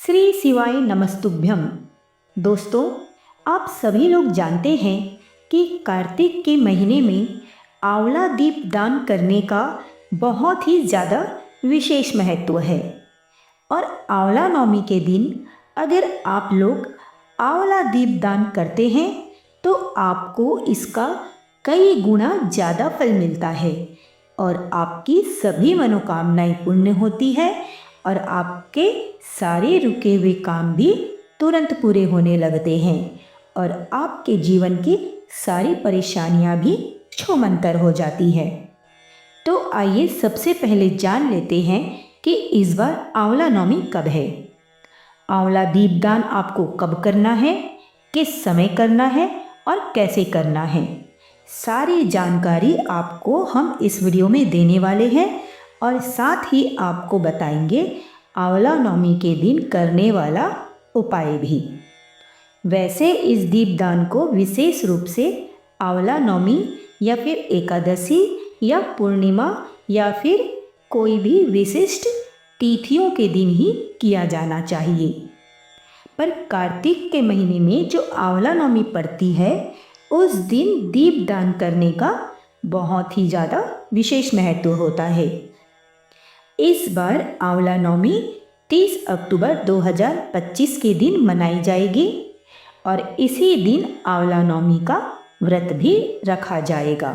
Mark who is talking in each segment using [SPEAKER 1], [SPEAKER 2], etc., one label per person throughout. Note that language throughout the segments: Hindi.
[SPEAKER 1] श्री शिवाय नमस्तुभ्यम। दोस्तों, आप सभी लोग जानते हैं कि कार्तिक के महीने में आंवला दीप दान करने का बहुत ही ज़्यादा विशेष महत्व है। और आंवला नवमी के दिन अगर आप लोग आंवला दीप दान करते हैं तो आपको इसका कई गुना ज़्यादा फल मिलता है और आपकी सभी मनोकामनाएं पूर्ण होती है और आपके सारे रुके हुए काम भी तुरंत पूरे होने लगते हैं और आपके जीवन की सारी परेशानियां भी छूमंतर हो जाती है। तो आइए सबसे पहले जान लेते हैं कि इस बार आंवला नवमी कब है। आंवला दीपदान आपको कब करना है, किस समय करना है और कैसे करना है, सारी जानकारी आपको हम इस वीडियो में देने वाले हैं और साथ ही आपको बताएंगे आंवला नवमी के दिन करने वाला उपाय भी। वैसे इस दीपदान को विशेष रूप से आंवला नवमी या फिर एकादशी या पूर्णिमा या फिर कोई भी विशिष्ट तिथियों के दिन ही किया जाना चाहिए। पर कार्तिक के महीने में जो आंवला नवमी पड़ती है उस दिन दीपदान करने का बहुत ही ज़्यादा विशेष महत्व होता है। इस बार आंवला नवमी 30 अक्टूबर 2025 के दिन मनाई जाएगी और इसी दिन आंवला नवमी का व्रत भी रखा जाएगा।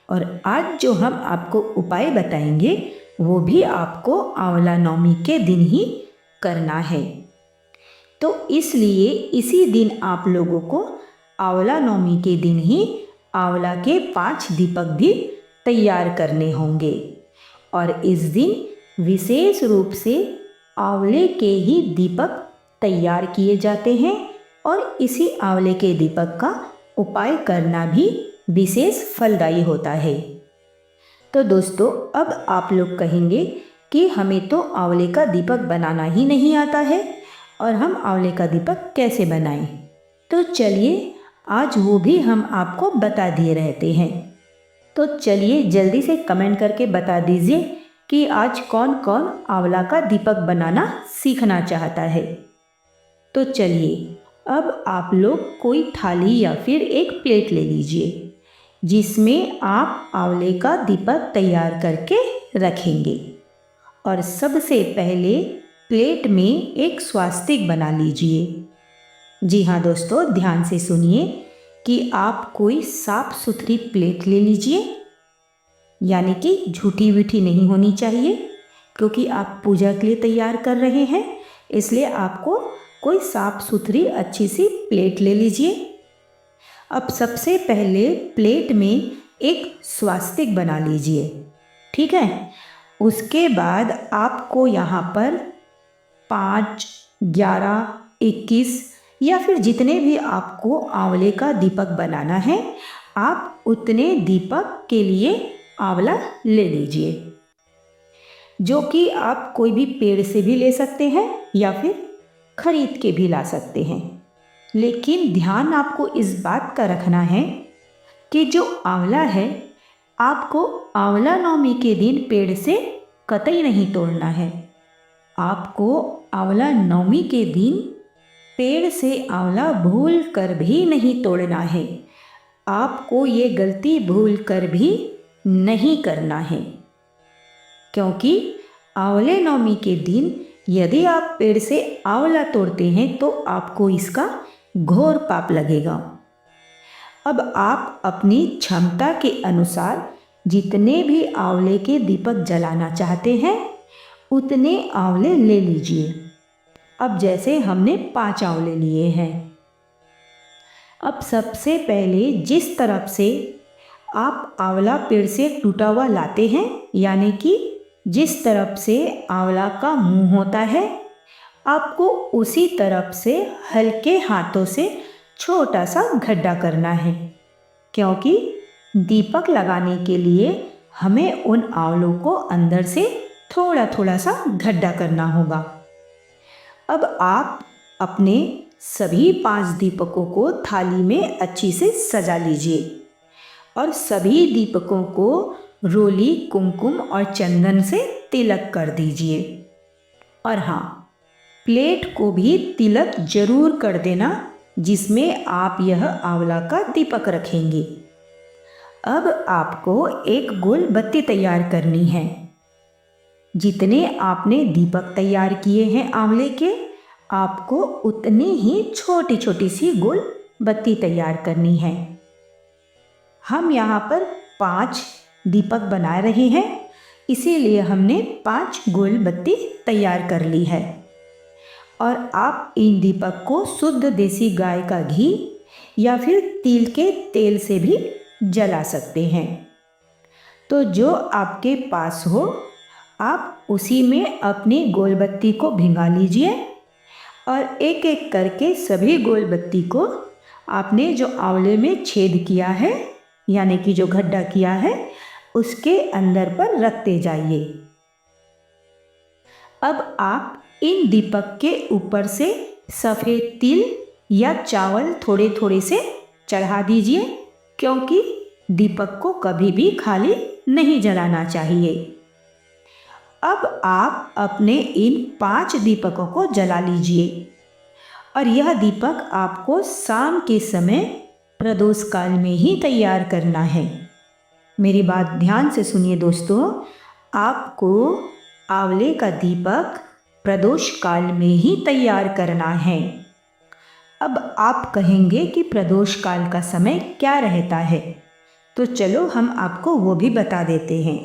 [SPEAKER 1] और आज जो हम आपको उपाय बताएंगे वो भी आपको आंवला नवमी के दिन ही करना है। तो इसलिए इसी दिन आप लोगों को आंवला नवमी के दिन ही आंवला के 5 दीपक भी तैयार करने होंगे और इस दिन विशेष रूप से आंवले के ही दीपक तैयार किए जाते हैं और इसी आंवले के दीपक का उपाय करना भी विशेष फलदायी होता है। तो दोस्तों, अब आप लोग कहेंगे कि हमें तो आंवले का दीपक बनाना ही नहीं आता है और हम आंवले का दीपक कैसे बनाएं। तो चलिए आज वो भी हम आपको बता दिए रहते हैं। तो चलिए जल्दी से कमेंट करके बता दीजिए कि आज कौन कौन आंवला का दीपक बनाना सीखना चाहता है। तो चलिए अब आप लोग कोई थाली या फिर एक प्लेट ले लीजिए जिसमें आप आंवले का दीपक तैयार करके रखेंगे। और सबसे पहले प्लेट में एक स्वास्तिक बना लीजिए। जी हाँ दोस्तों, ध्यान से सुनिए कि आप कोई साफ सुथरी प्लेट ले लीजिए, यानी कि झूठी वूठी नहीं होनी चाहिए क्योंकि आप पूजा के लिए तैयार कर रहे हैं, इसलिए आपको कोई साफ सुथरी अच्छी सी प्लेट ले लीजिए। अब सबसे पहले प्लेट में एक स्वास्तिक बना लीजिए, ठीक है। उसके बाद आपको यहाँ पर 5, 11, 21 या फिर जितने भी आपको आंवले का दीपक बनाना है आप उतने दीपक के लिए आंवला ले लीजिए, जो कि आप कोई भी पेड़ से भी ले सकते हैं या फिर खरीद के भी ला सकते हैं। लेकिन ध्यान आपको इस बात का रखना है कि जो आंवला है आपको आंवला नवमी के दिन पेड़ से कतई नहीं तोड़ना है। आपको आंवला नवमी के दिन पेड़ से आंवला भूल कर भी नहीं तोड़ना है। आपको ये गलती भूल कर भी नहीं करना है, क्योंकि आंवले नवमी के दिन यदि आप पेड़ से आंवला तोड़ते हैं तो आपको इसका घोर पाप लगेगा। अब आप अपनी क्षमता के अनुसार जितने भी आंवले के दीपक जलाना चाहते हैं उतने आंवले ले लीजिए। अब जैसे हमने 5 आंवले लिए हैं, अब सबसे पहले जिस तरफ से आप आंवला पेड़ से टूटा हुआ लाते हैं, यानी कि जिस तरफ से आंवला का मुंह होता है, आपको उसी तरफ से हल्के हाथों से छोटा सा गड्ढा करना है, क्योंकि दीपक लगाने के लिए हमें उन आंवलों को अंदर से थोड़ा थोड़ा सा गड्ढा करना होगा। अब आप अपने सभी 5 दीपकों को थाली में अच्छी से सजा लीजिए और सभी दीपकों को रोली, कुमकुम और चंदन से तिलक कर दीजिए। और हाँ, प्लेट को भी तिलक जरूर कर देना जिसमें आप यह आंवला का दीपक रखेंगे। अब आपको एक गोल बत्ती तैयार करनी है। जितने आपने दीपक तैयार किए हैं आंवले के, आपको उतनी ही छोटी छोटी सी गोल बत्ती तैयार करनी है। हम यहाँ पर 5 दीपक बना रहे हैं, इसीलिए हमने 5 गोल बत्ती तैयार कर ली है। और आप इन दीपक को शुद्ध देसी गाय का घी या फिर तिल के तेल से भी जला सकते हैं। तो जो आपके पास हो आप उसी में अपनी गोल बत्ती को भिंगा लीजिए और एक एक करके सभी गोल बत्ती को आपने जो आंवले में छेद किया है यानी कि जो गड्ढा किया है उसके अंदर पर रखते जाइए। अब आप इन दीपक के ऊपर से सफ़ेद तिल या चावल थोड़े थोड़े से चढ़ा दीजिए, क्योंकि दीपक को कभी भी खाली नहीं जलाना चाहिए। अब आप अपने इन 5 दीपकों को जला लीजिए और यह दीपक आपको शाम के समय प्रदोष काल में ही तैयार करना है। मेरी बात ध्यान से सुनिए दोस्तों, आपको आंवले का दीपक प्रदोष काल में ही तैयार करना है। अब आप कहेंगे कि प्रदोष काल का समय क्या रहता है, तो चलो हम आपको वो भी बता देते हैं।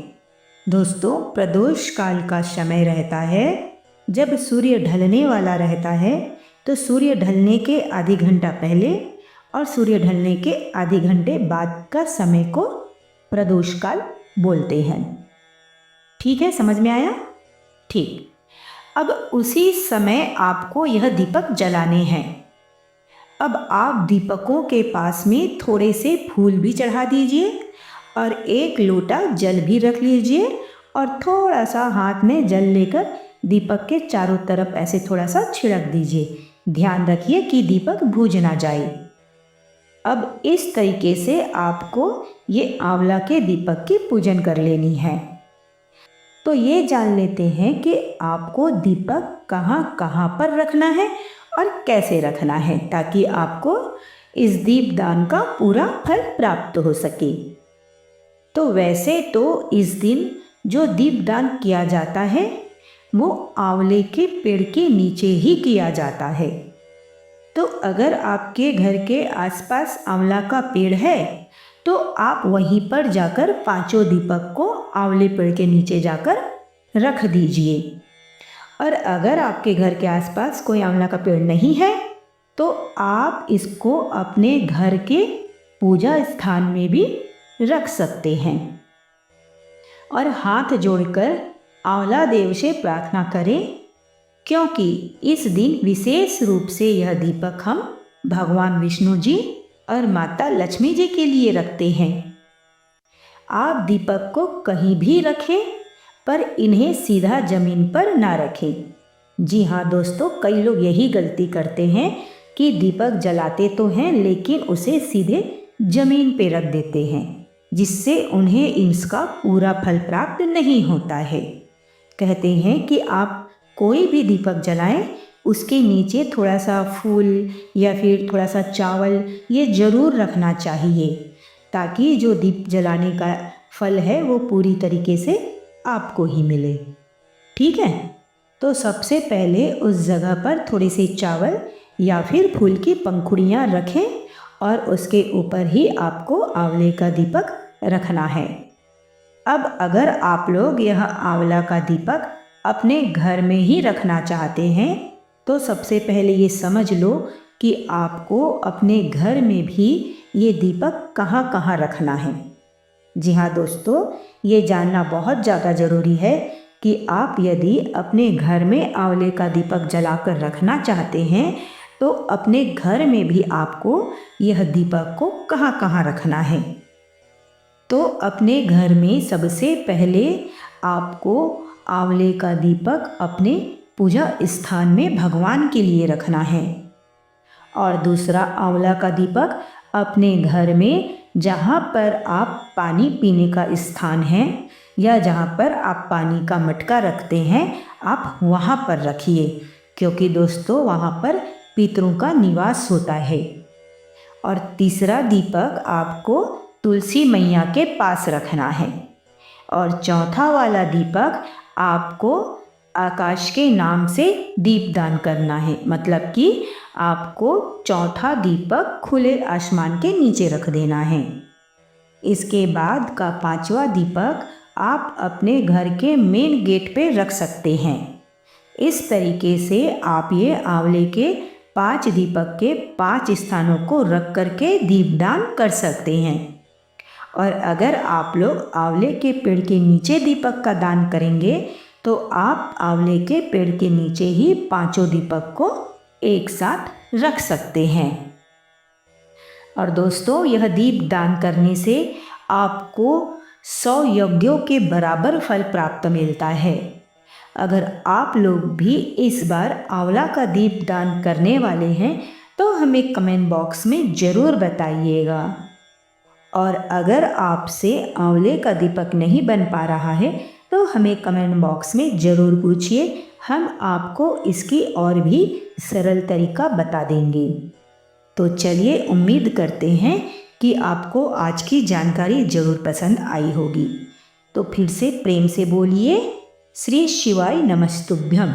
[SPEAKER 1] दोस्तों, प्रदोष काल का समय रहता है जब सूर्य ढलने वाला रहता है, तो सूर्य ढलने के आधे घंटा पहले और सूर्य ढलने के आधे घंटे बाद का समय को प्रदोष काल बोलते हैं। ठीक है, समझ में आया? ठीक। अब उसी समय आपको यह दीपक जलाने हैं। अब आप दीपकों के पास में थोड़े से फूल भी चढ़ा दीजिए और एक लोटा जल भी रख लीजिए और थोड़ा सा हाथ में जल लेकर दीपक के चारों तरफ ऐसे थोड़ा सा छिड़क दीजिए। ध्यान रखिए कि दीपक बुझ ना जाए। अब इस तरीके से आपको ये आंवला के दीपक की पूजन कर लेनी है। तो ये जान लेते हैं कि आपको दीपक कहाँ कहाँ पर रखना है और कैसे रखना है, ताकि आपको इस दीपदान का पूरा फल प्राप्त हो सके। तो वैसे तो इस दिन जो दीपदान किया जाता है वो आंवले के पेड़ के नीचे ही किया जाता है। तो अगर आपके घर के आसपास आंवला का पेड़ है तो आप वहीं पर जाकर 5 दीपक को आंवले पेड़ के नीचे जाकर रख दीजिए। और अगर आपके घर के आसपास कोई आंवला का पेड़ नहीं है तो आप इसको अपने घर के पूजा स्थान में भी रख सकते हैं और हाथ जोड़कर आंवला देव से प्रार्थना करें, क्योंकि इस दिन विशेष रूप से यह दीपक हम भगवान विष्णु जी और माता लक्ष्मी जी के लिए रखते हैं। आप दीपक को कहीं भी रखें, पर इन्हें सीधा जमीन पर ना रखें। जी हाँ दोस्तों, कई लोग यही गलती करते हैं कि दीपक जलाते तो हैं लेकिन उसे सीधे जमीन पे रख देते हैं, जिससे उन्हें इसका पूरा फल प्राप्त नहीं होता है। कहते हैं कि आप कोई भी दीपक जलाएं, उसके नीचे थोड़ा सा फूल या फिर थोड़ा सा चावल ये ज़रूर रखना चाहिए, ताकि जो दीप जलाने का फल है वो पूरी तरीके से आपको ही मिले। ठीक है, तो सबसे पहले उस जगह पर थोड़ी सी चावल या फिर फूल की पंखुड़ियाँ रखें और उसके ऊपर ही आपको आंवले का दीपक रखना है। अब अगर आप लोग यह आंवला का दीपक अपने घर में ही रखना चाहते हैं तो सबसे पहले ये समझ लो कि आपको अपने घर में भी ये दीपक कहाँ कहाँ रखना है। जी हाँ दोस्तों, ये जानना बहुत ज़्यादा ज़रूरी है कि आप यदि अपने घर में आंवले का दीपक जलाकर रखना चाहते हैं तो अपने घर में भी आपको यह दीपक को कहाँ कहाँ रखना है। तो अपने घर में सबसे पहले आपको आंवले का दीपक अपने पूजा स्थान में भगवान के लिए रखना है और दूसरा आंवला का दीपक अपने घर में जहाँ पर आप पानी पीने का स्थान है या जहाँ पर आप पानी का मटका रखते हैं आप वहाँ पर रखिए, क्योंकि दोस्तों वहाँ पर पितरों का निवास होता है। और तीसरा दीपक आपको तुलसी मैया के पास रखना है। और चौथा वाला दीपक आपको आकाश के नाम से दीपदान करना है, मतलब कि आपको चौथा दीपक खुले आसमान के नीचे रख देना है। इसके बाद का पांचवा दीपक आप अपने घर के मेन गेट पे रख सकते हैं। इस तरीके से आप ये आंवले के 5 दीपक के 5 स्थानों को रख करके दीपदान कर सकते हैं। और अगर आप लोग आंवले के पेड़ के नीचे दीपक का दान करेंगे तो आप आंवले के पेड़ के नीचे ही 5 दीपक को एक साथ रख सकते हैं। और दोस्तों यह दीप दान करने से आपको 100 यज्ञों के बराबर फल प्राप्त मिलता है। अगर आप लोग भी इस बार आंवला का दीप दान करने वाले हैं तो हमें कमेंट बॉक्स में ज़रूर बताइएगा। और अगर आपसे आंवले का दीपक नहीं बन पा रहा है तो हमें कमेंट बॉक्स में ज़रूर पूछिए, हम आपको इसकी और भी सरल तरीका बता देंगे। तो चलिए, उम्मीद करते हैं कि आपको आज की जानकारी ज़रूर पसंद आई होगी। तो फिर से प्रेम से बोलिए, श्री शिवाय नमस्तुभ्यम।